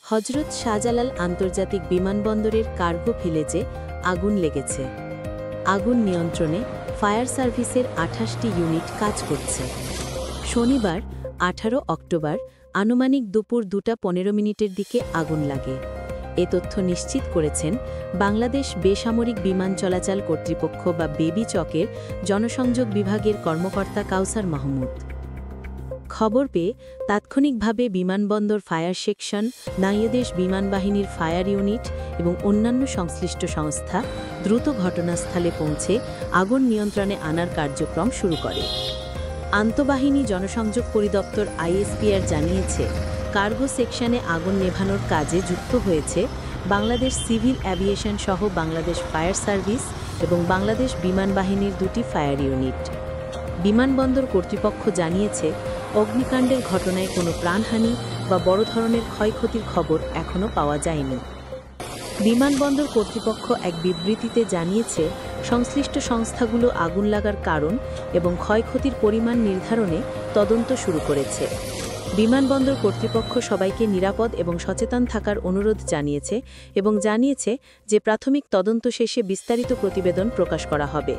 হজরত শাহজালাল আন্তর্জাতিক বিমানবন্দরের কার্গো ভিলেজে আগুন লেগেছে। আগুন নিয়ন্ত্রণে ফায়ার সার্ভিসের ২৮টি ইউনিট কাজ করছে। শনিবার ১৮ অক্টোবর আনুমানিক দুপুর ২:১৫ দিকে আগুন লাগে। এ তথ্য নিশ্চিত করেছেন বাংলাদেশ বেসামরিক বিমান চলাচল কর্তৃপক্ষ বা বেবিচকের জনসংযোগ বিভাগের কর্মকর্তা কাউসার মাহমুদ। খবর পেয়ে তাৎক্ষণিকভাবে বিমানবন্দর ফায়ার সেকশন, বাংলাদেশ বিমান বাহিনীর ফায়ার ইউনিট এবং অন্যান্য সংশ্লিষ্ট সংস্থা দ্রুত ঘটনাস্থলে পৌঁছে আগুন নিয়ন্ত্রণে আনার কার্যক্রম শুরু করে। আন্তঃবাহিনী জনসংযোগ পরিদপ্তর আইএসপিআর জানিয়েছে, কার্গো সেকশনে আগুন নেভানোর কাজে যুক্ত হয়েছে বাংলাদেশ সিভিল অ্যাভিয়েশন সহ বাংলাদেশ ফায়ার সার্ভিস এবং বাংলাদেশ বিমান বাহিনীর ২টি ফায়ার ইউনিট। বিমানবন্দর কর্তৃপক্ষ জানিয়েছে, অগ্নিকাণ্ডের ঘটনায় কোনো প্রাণহানি বা বড় ধরনের ক্ষয়ক্ষতির খবর এখনও পাওয়া যায়নি। বিমানবন্দর কর্তৃপক্ষ এক বিবৃতিতে জানিয়েছে, সংশ্লিষ্ট সংস্থাগুলো আগুন লাগার কারণ এবং ক্ষয়ক্ষতির পরিমাণ নির্ধারণে তদন্ত শুরু করেছে। বিমানবন্দর কর্তৃপক্ষ সবাইকে নিরাপদ এবং সচেতন থাকার অনুরোধ জানিয়েছে এবং জানিয়েছে যে প্রাথমিক তদন্ত শেষে বিস্তারিত প্রতিবেদন প্রকাশ করা হবে।